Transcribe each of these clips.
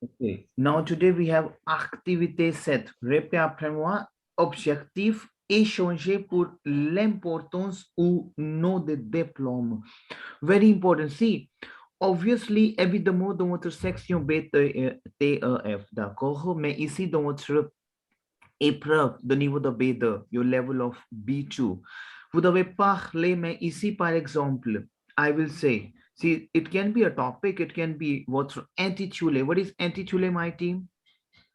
Okay. Now today we have activité 7. Répétez après moi. Objectif échanger pour l'importance ou non de diplôme. Very important. See, obviously, évidemment, dans votre section B, TEF, d'accord? Mais ici, dans votre épreuve de niveau de B2, your level of B2, vous devez parler, mais ici, par exemple, I will say, see, it can be a topic, it can be votre intitulé. What is intitulé, my team?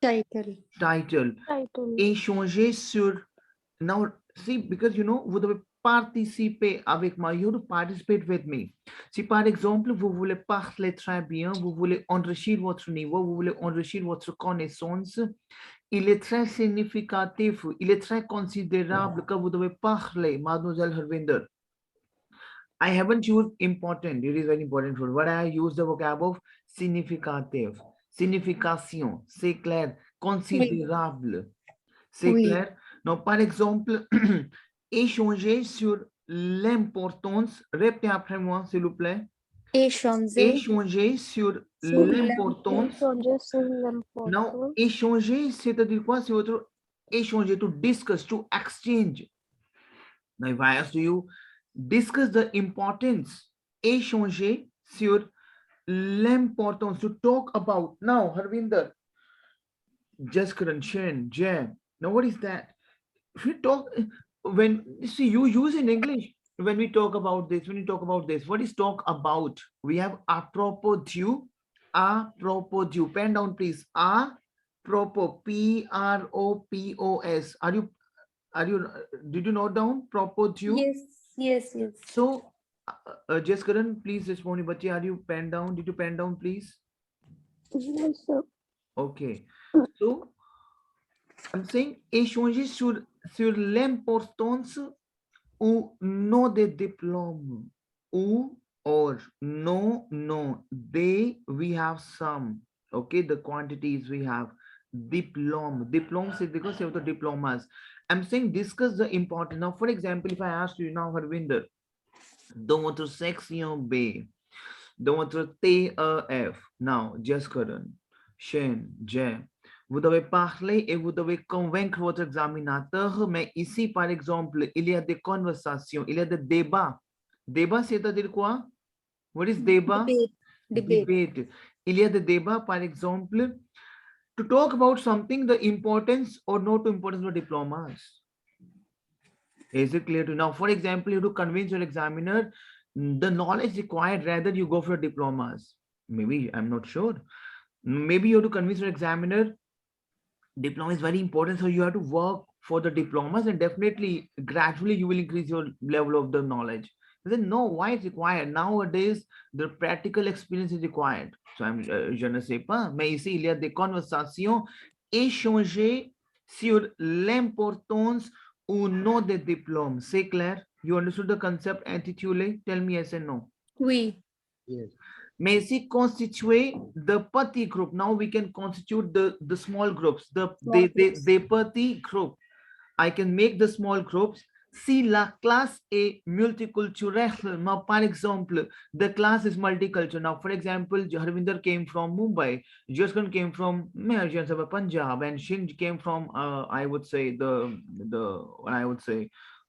Title. Title. Title. Échanger sur. Now, see, because vous devez participer avec moi. You have to participate with me. Si par exemple, vous voulez parler très bien, vous voulez enrichir votre niveau, vous voulez enrichir votre connaissance, il est très significatif, il est très considérable que vous devez parler, Mademoiselle Harvinder. I haven't used important. It is very important for what I use the vocab of significative. Signification, c'est clair, Oui. considérable. C'est Oui. clair? Donc, par exemple, échanger sur l'importance, répétez après moi, s'il vous plaît. Échanger Échanger sur sur l'importance. Échanger sur Now, l'importance. échanger, c'est-à-dire quoi? C'est autre échanger, to discuss, to exchange. Now, if I ask you, discuss the importance, échanger sur l'importance, to talk about. Now, Harvinder, Jaskaran, Shen, Jan. Now, what is that? If we talk, when see you use in English, when we talk about this, when you talk about this, what is talk about? We have apropos due, pen down please. Apropos, PROPOS. Are you did you note down propos due? yes, yes, yes. So just Karan, please respond, but are you pen down? Did you pen down, please? Yes, sir. Okay. So I'm saying échanger sur l'importance ou non des diplômes. Ou or no, no. They we have some. Okay, the quantities we have. Diplôme. Diplôme, c'est because you have the diplomas. I'm saying discuss the important. Now, for example, if I ask you now, Harvinder, dans votre section B, dans votre TEF, now, just Karan, Shen, Jay, vous devez parler et vous devez convaincre votre examinateur, mais ici, par exemple, il y a des conversations, il y a des débats. Débat, c'est-à-dire quoi? What is débat? Debate. Debate. Il y a des débats, par exemple, to talk about something, the importance or not importance of diplomas. Is it clear to you? Now? For example, you have to convince your examiner the knowledge required, rather you go for diplomas. Maybe, I'm not sure. Maybe you have to convince your examiner diploma is very important, so you have to work for the diplomas, and definitely gradually you will increase your level of the knowledge. Then no, why it's required nowadays? The practical experience is required. So je ne sais pas, mais ici il y a des conversations échangées sur l'importance ou non des diplômes. C'est clair? You understood the concept intitulé? Tell me yes and no. Oui. Yes. May see constitute the petty group. Now we can constitute the small groups, the petty group. I can make the small groups. Si la classe est multiculturelle, now par exemple, the class is multicultural. Now, for example, Harvinder came from Mumbai, Jaskan came from Punjab, and Shinj came from, I would say,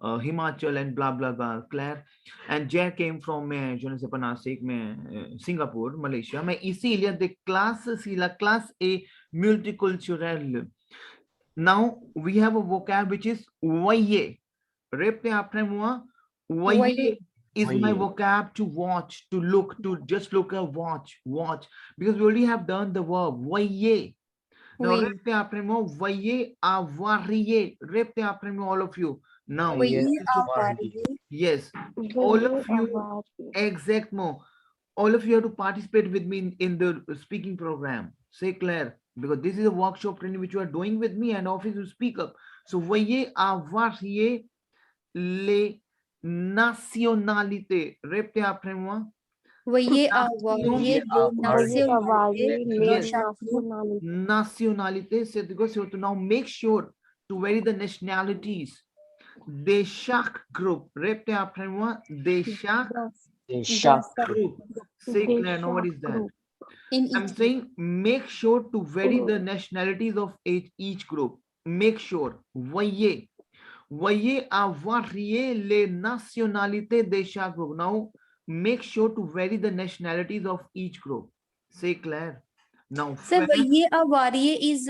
Himachal and blah, blah, blah, Claire. And Jack came from, je ne sais pas, Nasik, Singapore, Malaysia. Mais ici, il y a des classes, si la classe est multiculturelle. Now we have a vocab which is voyer. Répétez après moi. Voyer is my vocab to watch, to look, to just look at watch. Because we already have done the verb voyer. Now Oui. répétez après moi. Voyer, avarier. Répétez après moi, all of you. Now. Voyez avarier. Yes. All Voyez of you. avoir. Exactement. All of you have to participate with me in the speaking program. Say Claire, because this is a workshop training which you are doing with me and office to speak up. So voyez avoir les nationalités. Répétez après moi. Voyez avarier les Voyez avoir nationalités. les Yes. nationalités. Nationalité, c'est because you have to now make sure to vary the nationalities. De chaque groupe. Répétez après moi. De chaque Des group. Say Claire, now what is that? In I'm each group. saying make sure to vary the nationalities of each group. Make sure. Veuillez à varier les nationalités de chaque group. Now, make sure to vary the nationalities of each group. C'est clair. Now, Sir, faire. ये variye is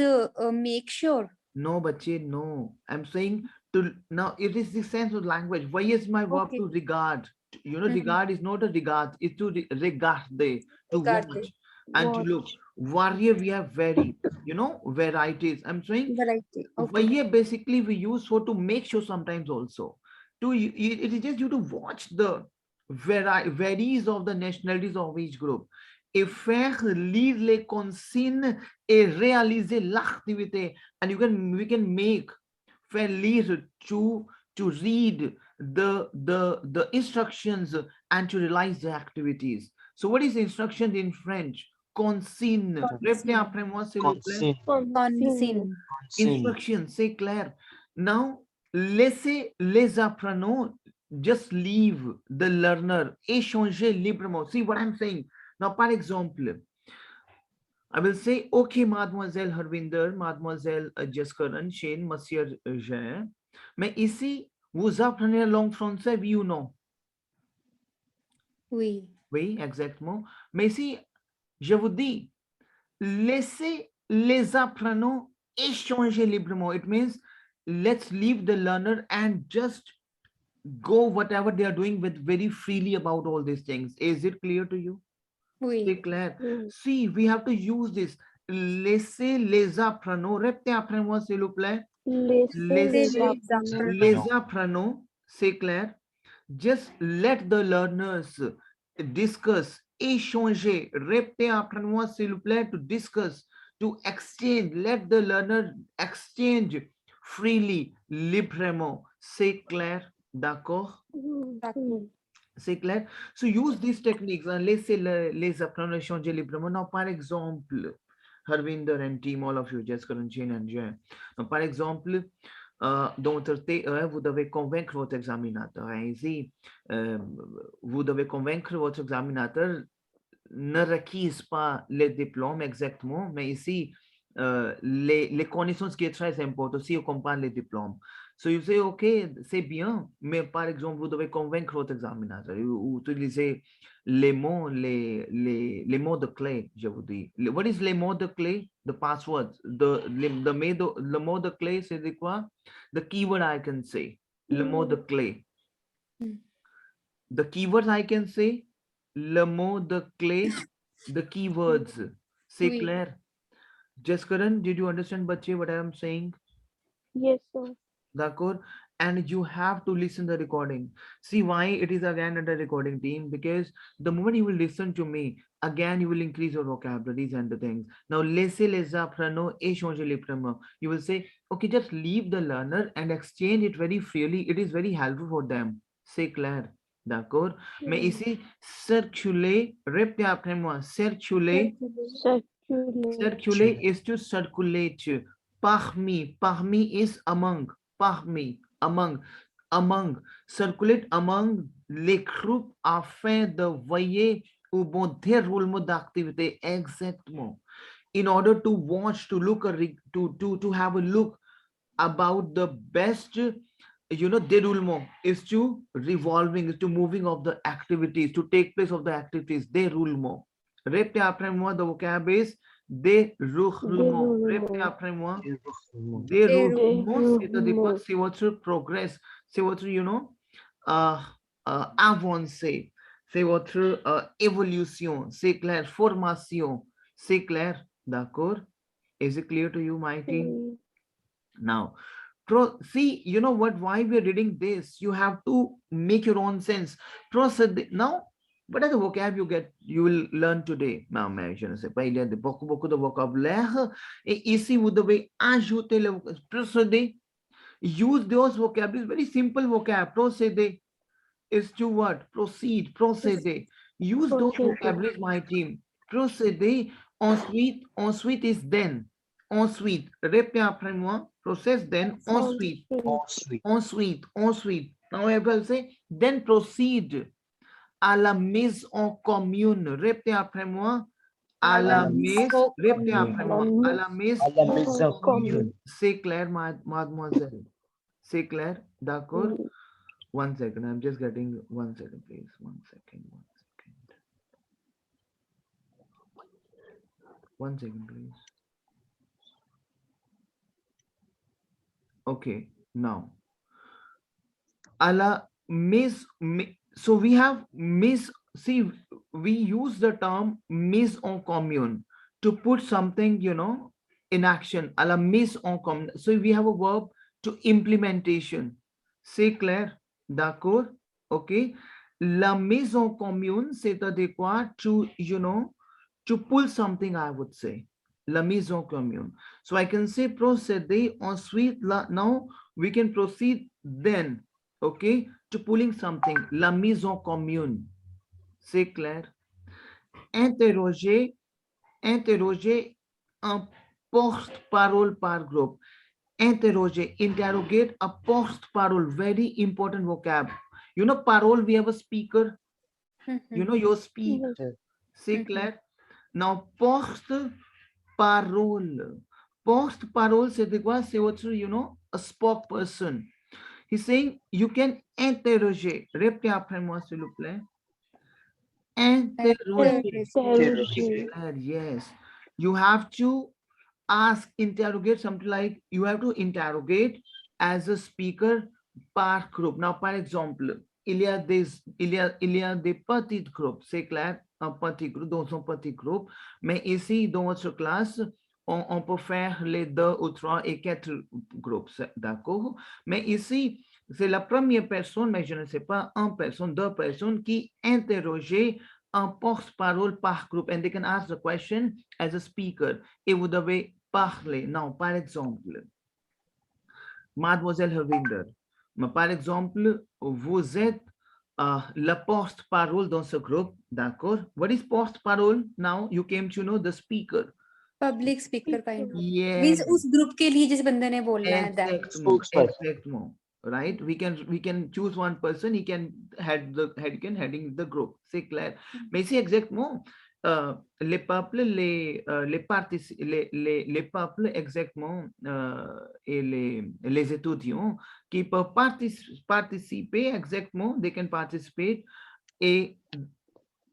make sure. No, bache, no. I'm saying to now it is the sense of language. Why is my verb Okay. to regard? You know, regard is not a regard, it's to regard the to Regard watch and to Watch. look. Warrior, we have very, you know, varieties. I'm saying variety. Okay. warrior basically we use for to make sure sometimes also. To it is just you to watch the varies of the nationalities of each group. Et faire lire les consignes et réaliser l'activité. And we can make faire lire to read the instructions and to realize the activities. So what is instruction in French? Consigne. Répétez Consigne. après moi, s'il vous plaît. Consigne. Instruction, c'est clair. Now, laissez les apprenants just leave the learner, échanger librement. See what I'm saying? Now, par exemple, I will say, okay, mademoiselle Harvinder, mademoiselle Jaskaran, Shane, monsieur Jean, mais ici, vous apprenez la langue française, oui ou non? Oui. Oui, exactement. Mais ici, je vous dis, laissez les apprenants échanger librement. It means let's leave the learner and just go whatever they are doing with very freely about all these things. Is it clear to you? Oui. C'est clair. See, we have to use this. Laissez les apprenants. Répétez après moi, s'il vous plaît. Laissez les apprenants. C'est clair. Just let the learners discuss, échanger. Répétez après moi, s'il vous plaît, to discuss, to exchange. Let the learner exchange freely, librement. C'est clair? D'accord? C'est clair? So use these techniques. Laissez les apprenants échanger librement. Now, par exemple, Harvinder and team, all of you, Jessica and Jane and Jay. Par exemple, dans votre TEF, vous devez convaincre votre examinateur. Ici, vous devez convaincre votre examinateur, ne requise pas les diplômes exactement, mais ici, les connaissances qui est très important si on compare les diplômes. So you say, OK, c'est bien, mais par exemple, vous devez convaincre votre examinateur ou utiliser les mots, les mots de clé, je vous dis. What is les mots de clé? The passwords. Le mot de clé, c'est quoi? The keyword I can say. Le mot de clé. The keywords I can say. Le mot de clé. The keywords. C'est Oui. clair? Jaskaran, did you understand, bache, what I am saying? Yes, sir. D'accord? And you have to listen the recording. See why it is again under recording team, because the moment you will listen to me, again you will increase your vocabularies and the things. Now, laissez les apprenants échanger librement. You will say, okay, just leave the learner and exchange it very freely. It is very helpful for them. C'est clair. D'accord? Mais ici, circuler, répétez après moi, circuler. Circulate is to circulate. Parmi is among. Parmi, among. Circulate among les groupes afin de veiller au bon déroulement d'activité. Exactement. In order to watch, to look, to have a look about the best, déroulement is to revolving, is to moving of the activities, to take place of the activities, déroulement. Répétez après moi, the vocab is déroulement. Répétez après moi. Déroulement, c'est-à-dire quoi? C'est votre progress. C'est votre, avancée. C'est votre évolution. C'est clair. Formation. C'est clair. D'accord? Is it clear to you, my team? Now, see, you know what, why we're reading this, you have to make your own sense. Now, what are the vocab you will learn today? Now, je ne sais pas, il y a beaucoup de vocabulaire. Et ici, vous devez ajouter le procédé. Use those vocabularies, very simple vocab. Procédé is to what? Proceed, procédé. Use those vocabularies, my team. Procédé, ensuite is then. Ensuite, répétez après moi. Process, then, ensuite. Ensuite. Now I will say, then proceed à la mise en commune. Répétez après moi. À la mise messe, au répétez commun. après moi. À la messe, À la maison commune. c'est clair, mademoiselle. C'est clair, d'accord? Oui. 1 second, I'm just getting 1 second, please. 1 second, 1 second. 1 second, please. Okay, now. À la mise, so we have mise, see, we use the term mise en commune to put something, you know, in action. À la mise en commune. So we have a verb to implementation. C'est clair? D'accord? Okay. La mise en commune, c'est-à-dire quoi? To, you know, to pull something, I would say. La mise en commune. So I can say procéder, ensuite, now we can proceed then, okay, to pulling something. La mise en commune. C'est clair? Interroger, interroger un porte-parole par groupe. Interroger, interrogate a porte-parole, very important vocab. You know, parole, we have a speaker. You know, you speak. Yes. C'est clair? Now, porte-parole. Porte-parole, c'est quoi? C'est autre, you know, a spokesperson. He's saying you can interroger. Répétez après moi, s'il vous plaît. Interroger. Interroger. Yes. You have to ask, interrogate, something like you have to interrogate as a speaker par groupe. Now, par exemple, il y a des petits groupes, c'est clair, un petit groupe, dans un petit groupe, mais ici, dans votre classe, on peut faire les 2 ou 3 et 4 groupes, d'accord? Mais ici, c'est la première personne, mais je ne sais pas, une personne, 2 personnes qui interrogeaient un porte-parole par groupe, and they can ask the question as a speaker. Et vous devez parler. Non, par exemple, Mademoiselle Herwinder, mais par exemple, vous êtes la porte-parole dans ce groupe, d'accord? What is porte-parole? Now you came to know the speaker. Public speaker kind of. Yes, Means उस ग्रुप के लिए जिस बंदे ने बोलना है that. exactement, Spokesperson. exactement. Right? We can choose one person. He can heading the group. C'est clair. Mais ici exactement, les peuples, les peuples exactement et les étudiants qui peuvent participer exactement, they can participate et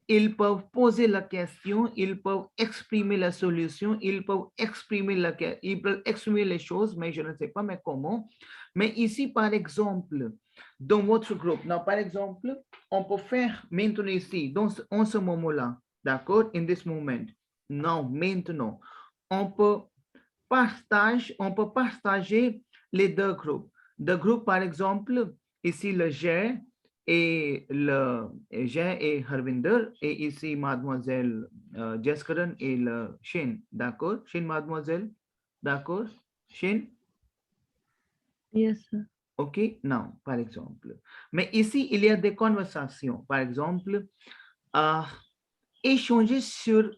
ils peuvent poser la question, ils peuvent exprimer la solution, ils peuvent exprimer les choses, mais je ne sais pas mais comment. Mais ici, par exemple, dans votre groupe, non, par exemple, on peut faire maintenant ici, en ce moment-là, d'accord, in this moment, non, maintenant, on peut partager les 2 groupes. Deux groupes, par exemple, ici le G et Harvinder, et ici mademoiselle Jaskaran et le Shin, d'accord? Shin, mademoiselle, d'accord? Shin? Yes, sir. Ok, non, par exemple. Mais ici, il y a des conversations. Par exemple, échanger sur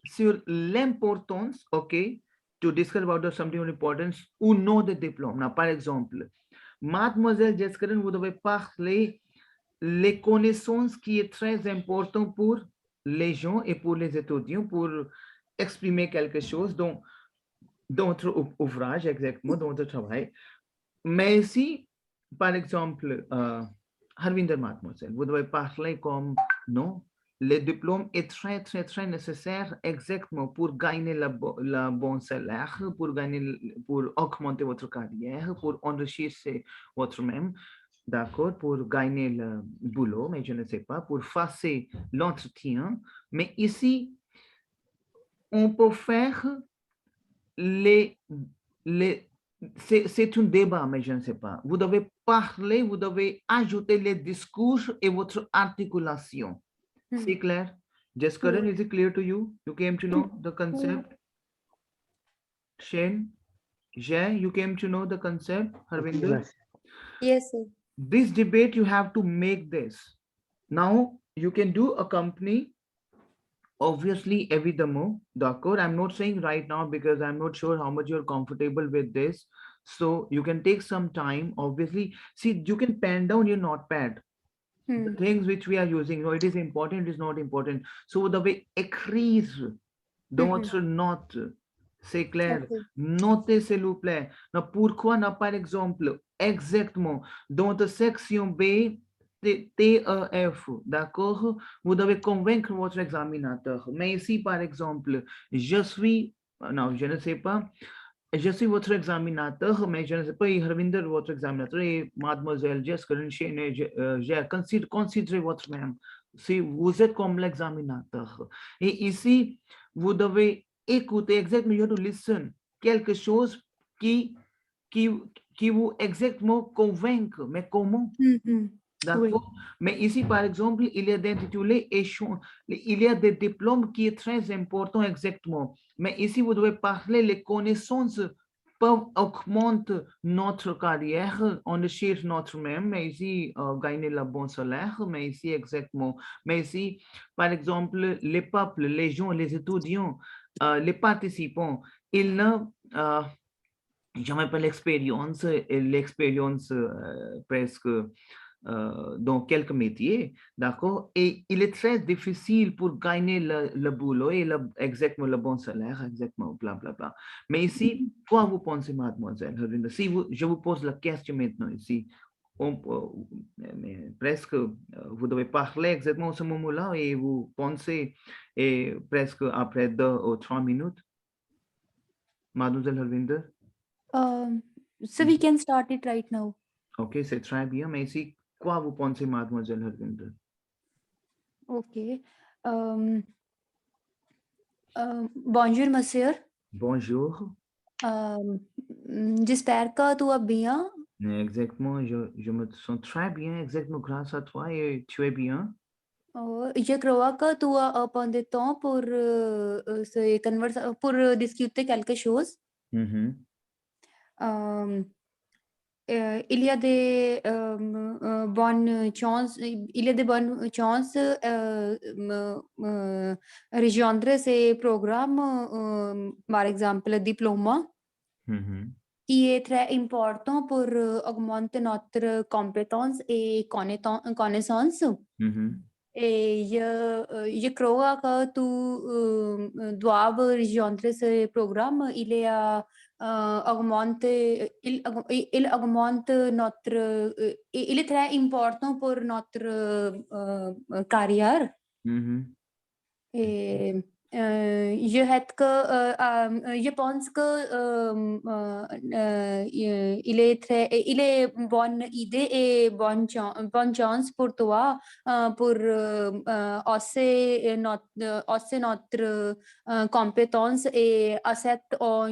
l'importance, ok, to discuss about something of importance ou non de diplôme. Now, par exemple, mademoiselle Jaskaran, vous devez parler les connaissances qui est très important pour les gens et pour les étudiants pour exprimer quelque chose dans notre ouvrage, exactement, dans notre travail. Mais si, par exemple, Harvinder mademoiselle, vous devez parler comme, non, le diplôme est très, très, très nécessaire exactement pour gagner la bon salaire, pour augmenter votre carrière, pour enrichir votre même. D'accord, pour gagner le boulot, mais je ne sais pas, pour faire l'entretien. Mais ici, on peut faire c'est un débat, mais je ne sais pas. Vous devez parler, vous devez ajouter les discours et votre articulation. C'est clair? Jaskaran, is it clear to you? You came to know the concept? Shane? Jay, you came to know the concept? Harvinder? Yes, sir. This debate, you have to make this. Now, you can do a company, obviously, every demo, d'accord? I'm not saying right now because I'm not sure how much you're comfortable with this. So you can take some time, obviously. See, you can pen down your notepad. The things which we are using, it is important, it is not important. So the way écrire, D'autres notes. C'est clair. Ok. Notez, s'il vous plaît. Non, pourquoi, non, par exemple, exactement, dans la section B, TEF, d'accord? Vous devez convaincre votre examinateur. Mais ici, par exemple, je suis, non, je ne sais pas, je suis votre examinateur, mais je ne sais pas, Harvinder, votre examinateur, et mademoiselle Jessica, j'ai considéré votre même. Si vous êtes comme l'examinateur. Et ici, vous devez écouter exactement, you have to listen, quelque chose qui, qui, qui vous exactement convainc. Mais comment? Oui. D'accord? Mais ici, par exemple, il y a des intitulés il y a des diplômes qui est très important exactement. Mais ici, vous devez parler, les connaissances peuvent augmenter notre carrière, enrichir notre même, mais ici, gagner le bon salaire, mais ici, exactement. Mais ici, par exemple, les peuples, les gens, les étudiants, les participants, ils ne, jamais pas l'expérience presque dans quelques métiers, d'accord? Et il est très difficile pour gagner le boulot et exactement le bon salaire, exactement, bla, bla, bla. Mais ici, quoi vous pensez, mademoiselle Harvinder? Si je vous pose la question maintenant ici, mais presque, vous devez parler exactement à ce moment-là et vous pensez et presque après 2 ou 3 minutes, mademoiselle Harvinder? So we can start it right now. Ok, c'est très bien, mais ici, quoi vous pensez, mademoiselle Harvinder? Okay. Bonjour, monsieur. Bonjour. J'espère que tu vas bien. Exactement, je me sens très bien, exactement grâce à toi et tu es bien. Je crois que tu as un de temps pour pour discuter quelque chose. Mhm, Il y a des bonnes chances, il y a des bonnes chances rejoindre ces programmes, par exemple, diplôme, mhm, qui est très important pour augmenter notre compétence et connaissance. mhm, Et je crois que tu dois rejoindre ce programme. Il augmente notre, il est très important pour notre carrière. mhm. Et je pense que il est bonne idée et bonne chance pour toi pour hausser notre compétence et asset en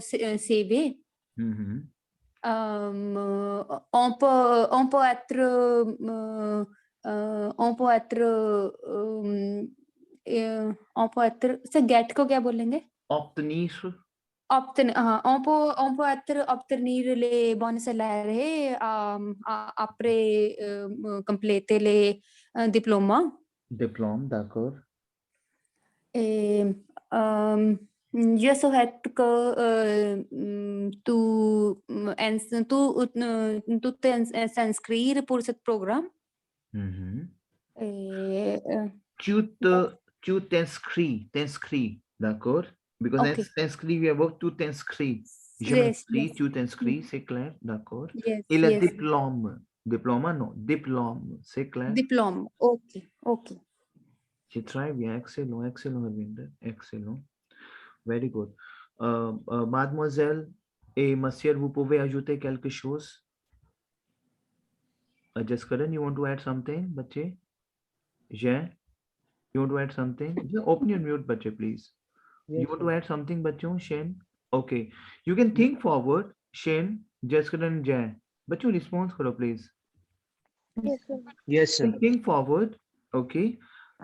CV. Mhm. On peut être on peut être c'est get को क्या बोलेंगे Obtenir. on peut être obtenir les bons salaires après compléter les diplômes. Diplôme, d'accord. Et je souhaite que tu t'inscrire pour ce programme. Mhm. Et, Tu t'inscris, d'accord? Because ok. t'inscris, we have tu t'inscris. Je Yes, m'inscris, yes. tu t'inscris, c'est clair, d'accord? Yes, Et le yes. diplôme, non, diplôme, c'est clair? Diplôme. Ok, ok. C'est très bien, excellent, excellent, Ravinder, excellent. Very good. Mademoiselle et monsieur, vous pouvez ajouter quelque chose? Jaskaran, you want to add something, bache? Jay, you want to add something? Yeah, open your mute, bache, please. You Yes, want sir. to add something, bachon, Shane? Okay. You can think forward, Shane, Jaskaran, Jay. Bacho, response karo, please. Yes, sir. Yes, sir. Think forward, okay?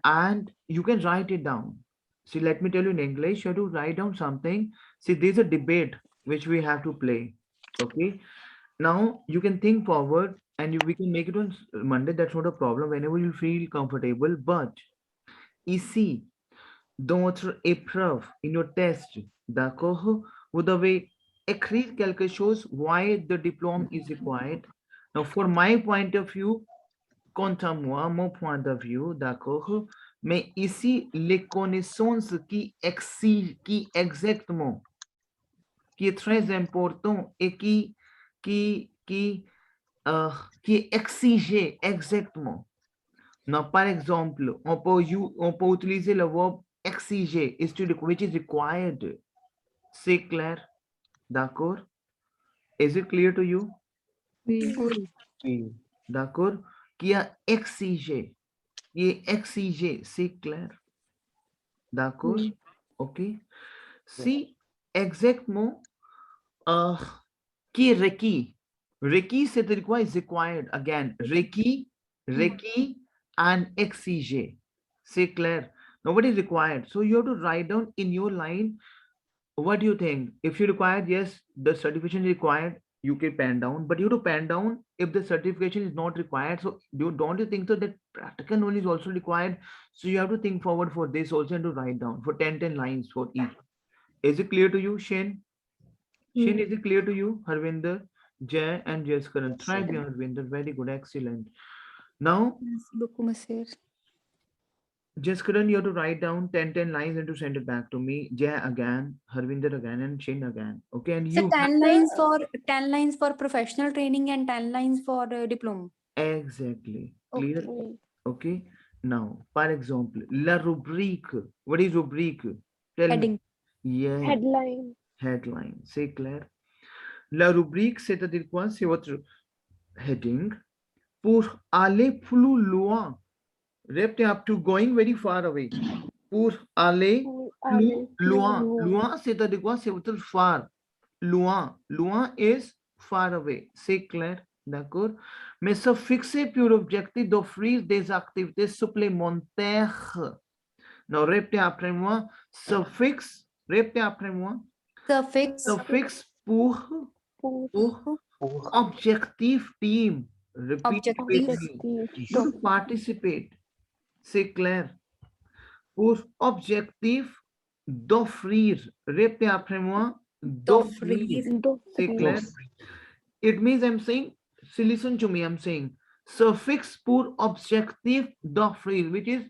And you can write it down. See, let me tell you in English, you have to write down something. See, there's a debate which we have to play, okay? Now you can think forward and we can make it on Monday. That's not a problem. Whenever you feel comfortable, but ici, dans votre épreuve, in your test, d'accord, vous devez écrire quelque chose, why the diploma is required. Now, for my point of view, quant à moi, mon point de vue, d'accord, Mais ici, les connaissances qui exigent, qui exactement, qui est très important et qui est exigé exactement. Non, par exemple, on peut utiliser le verbe exiger, which is required. C'est clair? D'accord? Is it clear to you? Oui. Oui. D'accord? Qui a exigé. Qui est exigé, c'est clair? D'accord? Oui. Ok? Si exactement qui est requis. Requis, c'est quoi? Is required. Again, requis, and exigé. C'est clair. Now, what is required? So you have to write down in your line, what do you think? If you required, yes, the certification is required, you can pen down, but you have to pen down if the certification is not required. So don't you think so that practical knowledge is also required? So you have to think forward for this also and to write down for 10 lines for each. Is it clear to you, Shane? Shane, is it clear to you? Harvinder, Jay, and Jaskaran. Try bien, Harvinder. Very good. Excellent. Now, Merci beaucoup, monsieur. Jaskaran, you have to write down 10 lines and to send it back to me. Jay again, Harvinder again, and Shane again. Okay, and So you 10 lines for professional training and 10 lines for diploma. exactly clear. Okay. Okay. Now, for example, la rubrique. What is rubrique? Tell Heading. me. Yeah. Headline. Headline. C'est clair. La rubrique, c'est-à-dire quoi? C'est votre heading. Pour aller plus loin. Répétez up to going very far away. Pour aller Pour plus aller plus loin. loin. Loin, c'est-à-dire quoi? C'est votre far. Loin. Loin is far away. C'est clair. D'accord? Mais se fixer pour objectif d'offrir des activités supplémentaires. Non, répétez après moi. Se fixe. Répétez après moi. Suffix. Se fixe pour Pour objective team. Repeat with Objective. me. objectif You participate. C'est clair. Pour objectif d'offrir. Répétez après moi. D'offrir. C'est clair. It means I'm saying, so listen to me, I'm saying suffix pour objectif d'offrir, which is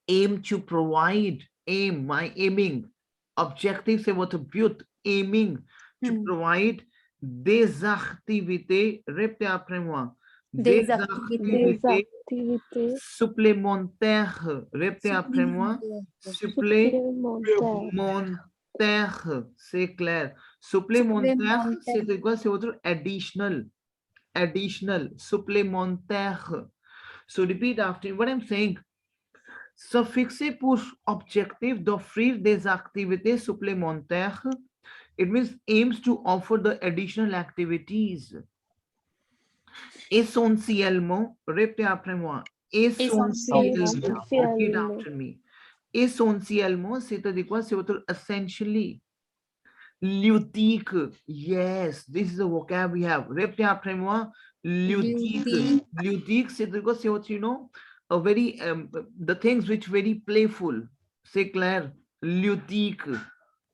aim to provide, aim, my aiming. Objective c'est votre but, aiming to provide des activités, répétez après moi, Des des activités. activités supplémentaires, répétez après moi, supplémentaires. supplémentaires, c'est clair. Supplémentaire, c'est quoi? C'est votre additional. Additional, supplémentaire. So repeat after me. What I'm saying. Se fixer pour objectif d'offrir des activités supplémentaires. It means aims to offer the additional activities. Essentiellement, répétez après moi. Essentiellement. Repeat after me. Essentiellement, c'est-à-dire quoi? C'est votre essentially. Ludique. Yes, this is the vocab we have. Répétez après moi. Ludique. Ludique, c'est quoi? C'est what you know? A very, the things which very playful. C'est clair. Ludique.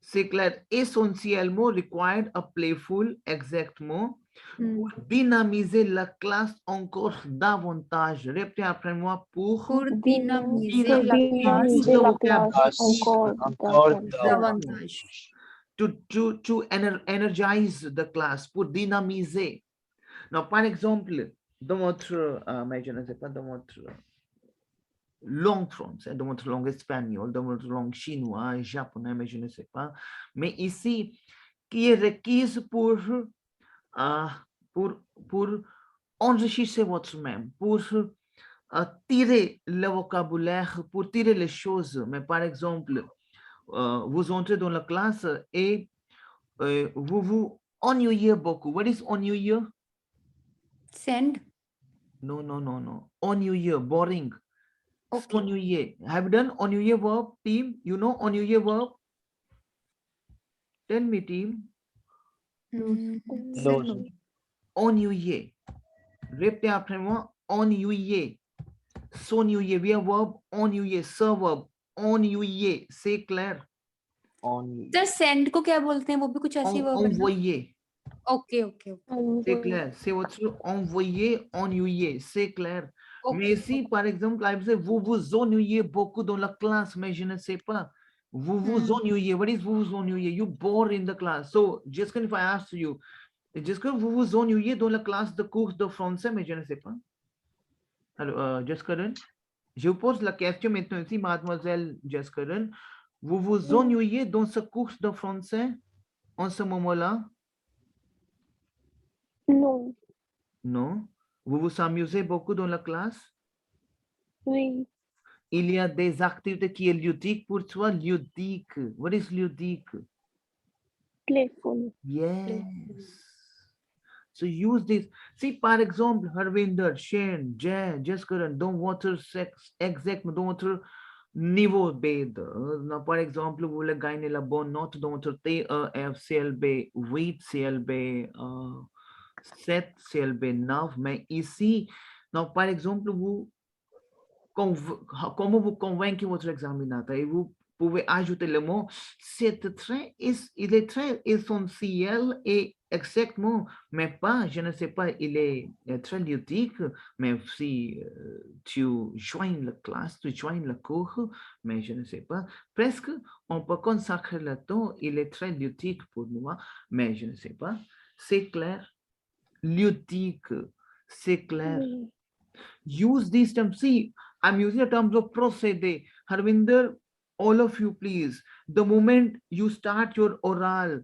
C'est clair. Essentiellement required a playful, exactement. Pour dynamiser la classe encore davantage. Répétez après moi. Pour dynamiser la Dynamiser la classe encore davantage. To energize the class, pour dynamiser. Now, par exemple, dans votre, mais je ne sais pas, dans votre langue française, dans votre langue espagnole, dans votre langue chinois, japonais, mais je ne sais pas. Mais ici, qui est requise pour enrichir votre même, pour tirer le vocabulaire, pour tirer les choses. Mais par exemple, vous entrez dans la classe et vous vous ennuyez beaucoup. What is ennuyeux? Send. No. Ennuyeux, boring. Okay. Ennuyeux. Have you done ennuyeux verb, team? You know ennuyeux verb? Tell me, team. No. Ennuyeux. Répétez après moi. Ennuyeux. S'ennuyer. We have verb ennuyeux. Ce verb ennuyeux. C'est clair. Sir send को क्या बोलते हैं वो भी कुछ ऐसी वर्ब है Envoyer. Okay C'est clair. C'est votre envoyer, ennuyer. C'est clair. Mais ici, par exemple, I say, vous vous ennuyez beaucoup dans la classe, mais je ne sais pas. Vous vous ennuyez. What is vous vous ennuyez? You bore in the class. So, just if I ask you, just que vous vous ennuyez dans la classe de cours de français, mais je ne sais pas. Alors, Jaskaran, je vous pose la question maintenant ici, mademoiselle Jaskaran. Vous vous ennuyez dans ce cours de français en ce moment-là? Non. Non. Vous vous amusez beaucoup dans la classe? Oui. Il y a des activités qui sont ludiques pour toi. Ludique. What is ludique? Playful. Yes. So use this. See, par exemple, Harvinder, Shane, Jay, Jaskaran, don't water sex, exact, don't water niveau B. Par exemple, vous voulez gagner la bonne note, don't water TEF, CLB, 8, CLB, 7, CLB, 9. Mais ici, non, par exemple, vous comment vous convaincre votre examinateur et vous pouvez ajouter le mot il est très essentiel et exactement, mais pas, je ne sais pas, il est très ludique, mais si tu joins la classe, tu joins le cours, mais je ne sais pas, presque on peut consacrer le temps, il est très ludique pour moi, mais je ne sais pas, c'est clair, ludique, c'est clair. Oui. Use these terms. See, I'm using the terms of procede. Harvinder, all of you, please. The moment you start your oral,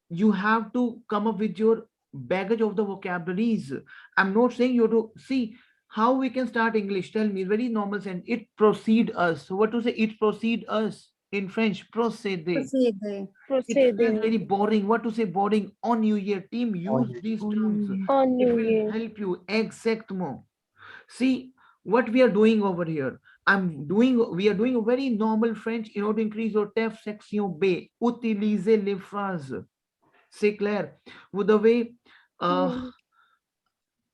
you have to come up with your baggage of the vocabularies. I'm not saying you have to see how we can start English. Tell me, very normal sentence. It proceed us. So what to say? It proceed us in French. Procede. Proceed. It Proceed. feels very boring. What to say? Boring. On you, your team. Use these terms. On It New will Year. help you. Exactement. See what we are doing over here. We are doing a very normal French in order to increase your TEF section B. Utilisez les phrases. C'est clair. Vous devez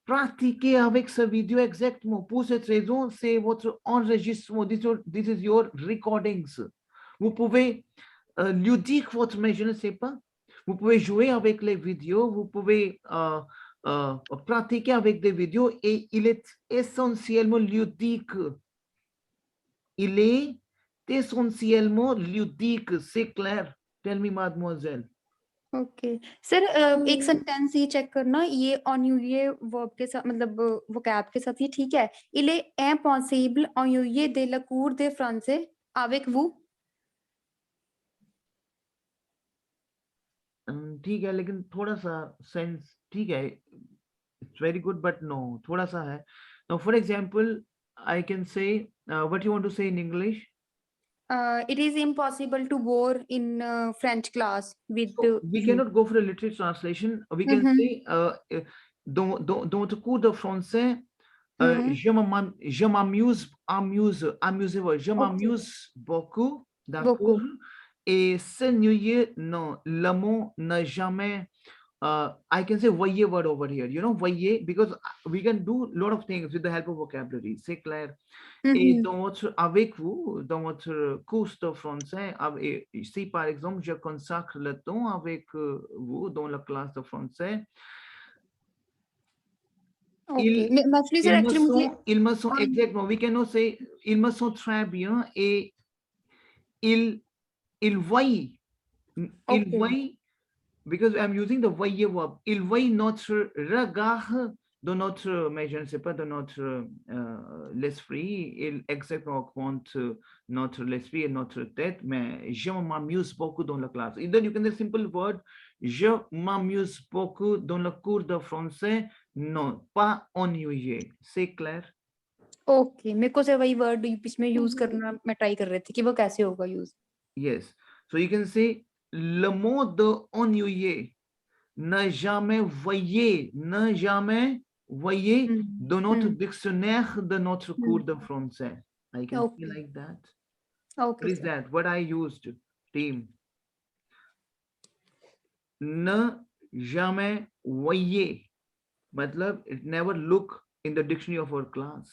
pratiquer avec ce vidéo exactement. Pour cette raison, c'est votre enregistrement. This is your recordings. Vous pouvez lui dire votre, mais je ne sais pas. Vous pouvez jouer avec les vidéos. Vous pouvez pratiquer avec des vidéos et il est essentiellement ludique. Il est essentiellement ludique, c'est clair. Tell me, mademoiselle. Okay sir एक सेंटेंस ये चेक करना ये on you ये वर्ब के साथ मतलब वोकैब के साथ ये ठीक है il est impossible ennuyé de la cour de français avec vous ठीक है लेकिन थोड़ा सा सेंस ठीक है it's very good but no थोड़ा सा है now for example I can say what you want to say in English it is impossible to bore in French class with so we you. cannot go for a literal translation we can say dans le cours de français je m'amuse je m'amuse beaucoup d'accord et s'ennuyer non le mot n'a jamais I can say voyez word over here, you know, voyez, because we can do a lot of things with the help of vocabulary, c'est clair. Et avec vous, dans votre cours de français, si par exemple je consacre le temps avec vous dans la classe de français, ils me sont exactement, we cannot say, ils me sont très bien et ils voient, because I'm using the voyer verb, il voit notre regard de notre, mais je ne sais pas, de notre l'esprit, il exactement compte notre l'esprit et notre tête, mais je m'amuse beaucoup dans la classe. Either you can say simple word, je m'amuse beaucoup dans le cours de français, non, pas ennuyé, c'est clair? Okay मेरे को सिर्फ वही वर्ड इसमें यूज करना मैं ट्राई कर रही थी कि वो कैसे होगा use Yes, so you can say le mot de ennuyé, ne jamais voyez dans notre dictionnaire de notre cours de français. I can say like that. Okay. What is that? What I used, team. Ne jamais voyez. Matlab, it never look in the dictionary of our class.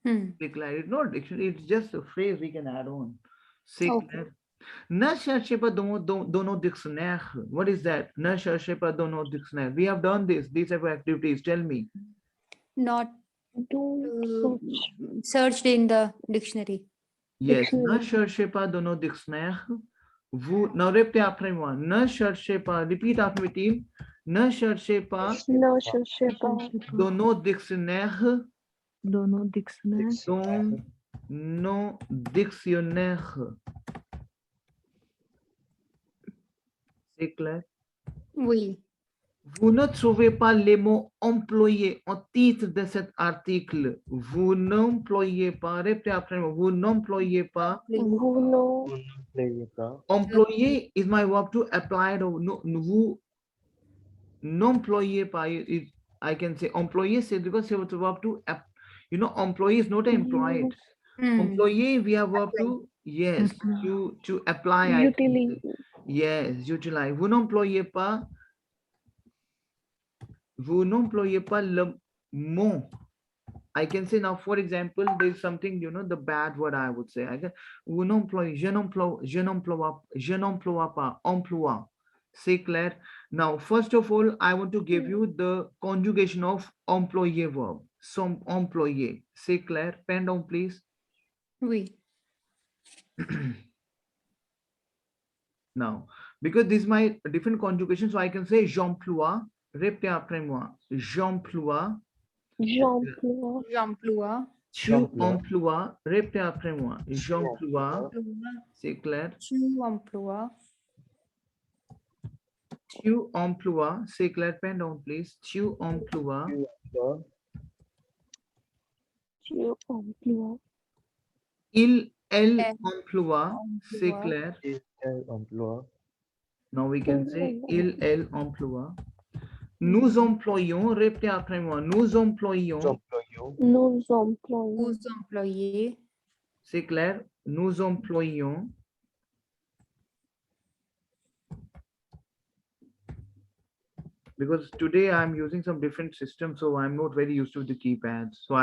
It's not dictionary, it's just a phrase we can add on. C'est clair. Ne cherchez pas dans nos dictionnaires. What is that? Ne cherchez pas dans nos dictionnaires. We have done this, these type of activities. Tell me. Not Don't search Searched in the dictionary. Yes, ne dictionary. cherchez pas dans nos dictionnaires. Vous, non, répétez après moi. Ne cherchez pas, repeat after me, team. Ne cherchez pas Ne cherchez pas dans nos dictionnaires. Dans nos dictionnaires. Dans nos dictionnaires. C'est clair? Oui. Vous ne trouvez pas les mots employés en titre de cet article. Vous n'employez pas, répétez après moi, vous n'employez pas. vous Employer is my verb to apply. Vous n'employez pas. I can say employee c'est because it's a verb to, employee is not employed. Employee, we have verb to, yes, to apply. I can utilize say. Yes, utilize. Vous n'employez pas le mot. I can say now, for example, there's something, the bad word I would say. Vous n'employez, je n'emploie pas, emploi. C'est clair? Now, first of all, I want to give you the conjugation of employé verb. Some employé. C'est clair? Pen down, please. Oui. Now, because this is my different conjugation, so I can say j'emploie. Répétez après moi. J'emploie. j'emploie J'emploie. Tu emploies. Répétez après moi. J'emploie. C'est clair? Tu emploies. Tu emploies. C'est clair? Pen down, please. Tu emploies. tu emploies Elle emploie. C'est clair? Now we can say elle emploie. Nous employons. Répétez après moi. Nous employons. nous employons Vous employez. C'est clair? Nous employons. Because today I'm using some different systems, so I'm not very used to the keypads. So